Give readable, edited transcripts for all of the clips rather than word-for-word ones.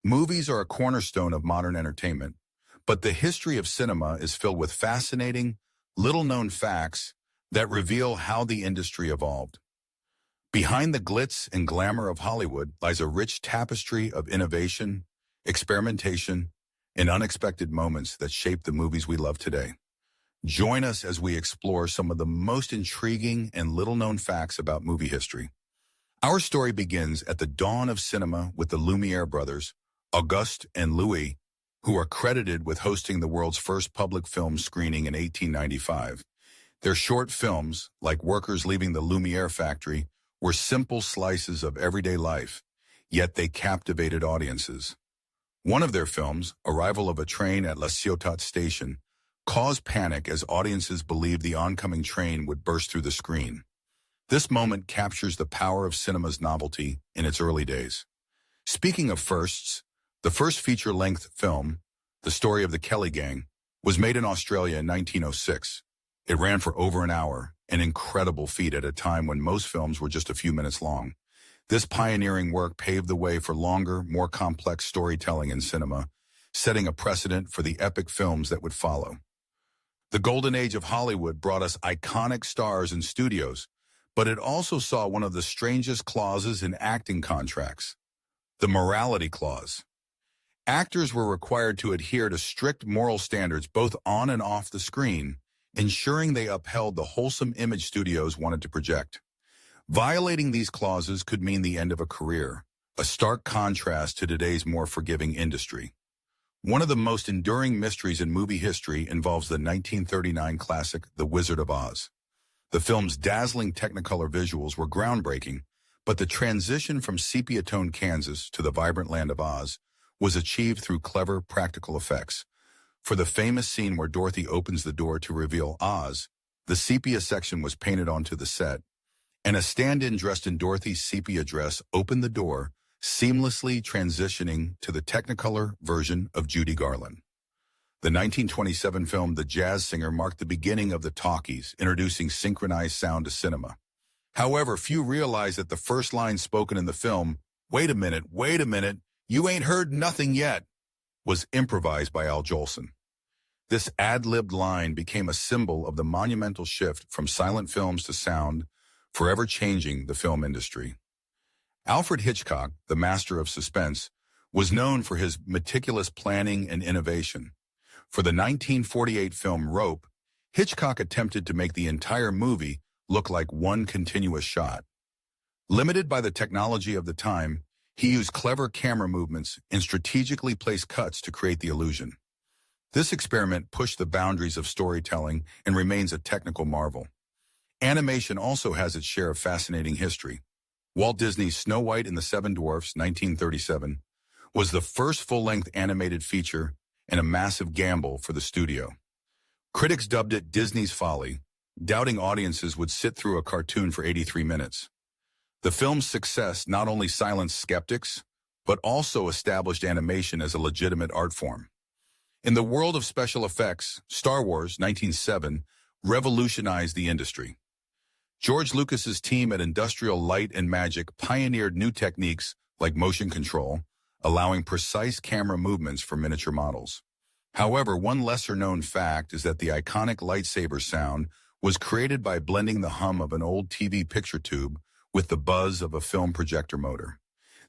Movies are a cornerstone of modern entertainment, but the history of cinema is filled with fascinating, little-known facts that reveal how the industry evolved. Behind the glitz and glamour of Hollywood lies a rich tapestry of innovation, experimentation, and unexpected moments that shape the movies we love today. Join us as we explore some of the most intriguing and little-known facts about movie history. Our story begins at the dawn of cinema with the Lumiere brothers, Auguste and Louis, who are credited with hosting the world's first public film screening in 1895. Their short films, like Workers Leaving the Lumiere Factory, were simple slices of everyday life, yet they captivated audiences. One of their films, Arrival of a Train at La Ciotat Station, caused panic as audiences believed the oncoming train would burst through the screen. This moment captures the power of cinema's novelty in its early days. Speaking of firsts, the first feature-length film, The Story of the Kelly Gang, was made in Australia in 1906. It ran for over an hour, an incredible feat at a time when most films were just a few minutes long. This pioneering work paved the way for longer, more complex storytelling in cinema, setting a precedent for the epic films that would follow. The golden age of Hollywood brought us iconic stars and studios, but it also saw one of the strangest clauses in acting contracts, the morality clause. Actors were required to adhere to strict moral standards both on and off the screen, ensuring they upheld the wholesome image studios wanted to project. Violating these clauses could mean the end of a career, a stark contrast to today's more forgiving industry. One of the most enduring mysteries in movie history involves the 1939 classic The Wizard of Oz. The film's dazzling Technicolor visuals were groundbreaking, but the transition from sepia-toned Kansas to the vibrant land of Oz was achieved through clever practical effects. For the famous scene where Dorothy opens the door to reveal Oz, the sepia section was painted onto the set, and a stand-in dressed in Dorothy's sepia dress opened the door, seamlessly transitioning to the Technicolor version of Judy Garland. The 1927 film The Jazz Singer marked the beginning of the talkies, introducing synchronized sound to cinema. However, few realize that the first line spoken in the film, wait a minute, you ain't heard nothing yet," was improvised by Al Jolson. This ad-libbed line became a symbol of the monumental shift from silent films to sound, forever changing the film industry. Alfred Hitchcock, the master of suspense, was known for his meticulous planning and innovation. For the 1948 film Rope, Hitchcock attempted to make the entire movie look like one continuous shot. Limited by the technology of the time, he used clever camera movements and strategically placed cuts to create the illusion. This experiment pushed the boundaries of storytelling and remains a technical marvel. Animation also has its share of fascinating history. Walt Disney's Snow White and the Seven Dwarfs, 1937, was the first full-length animated feature and a massive gamble for the studio. Critics dubbed it Disney's folly, doubting audiences would sit through a cartoon for 83 minutes. The film's success not only silenced skeptics, but also established animation as a legitimate art form. In the world of special effects, Star Wars, 1907, revolutionized the industry. George Lucas's team at Industrial Light and Magic pioneered new techniques like motion control, allowing precise camera movements for miniature models. However, one lesser-known fact is that the iconic lightsaber sound was created by blending the hum of an old TV picture tube with the buzz of a film projector motor.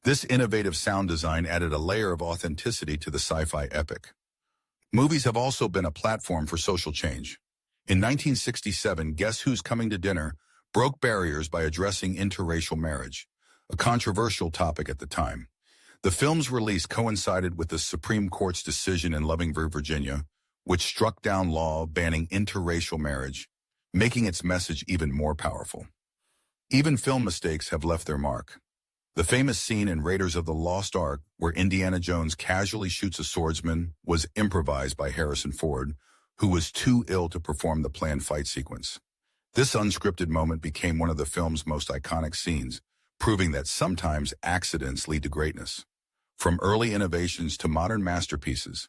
This innovative sound design added a layer of authenticity to the sci-fi epic. Movies have also been a platform for social change. In 1967, Guess Who's Coming to Dinner broke barriers by addressing interracial marriage, a controversial topic at the time. The film's release coincided with the Supreme Court's decision in Lovingville, Virginia, which struck down law banning interracial marriage, making its message even more powerful. Even film mistakes have left their mark. The famous scene in Raiders of the Lost Ark, where Indiana Jones casually shoots a swordsman, was improvised by Harrison Ford, who was too ill to perform the planned fight sequence. This unscripted moment became one of the film's most iconic scenes, proving that sometimes accidents lead to greatness. From early innovations to modern masterpieces,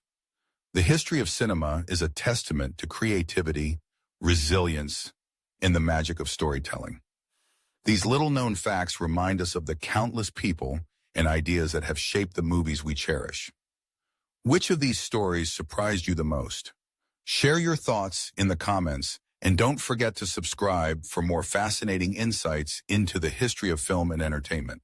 the history of cinema is a testament to creativity, resilience, and the magic of storytelling. These little-known facts remind us of the countless people and ideas that have shaped the movies we cherish. Which of these stories surprised you the most? Share your thoughts in the comments, and don't forget to subscribe for more fascinating insights into the history of film and entertainment.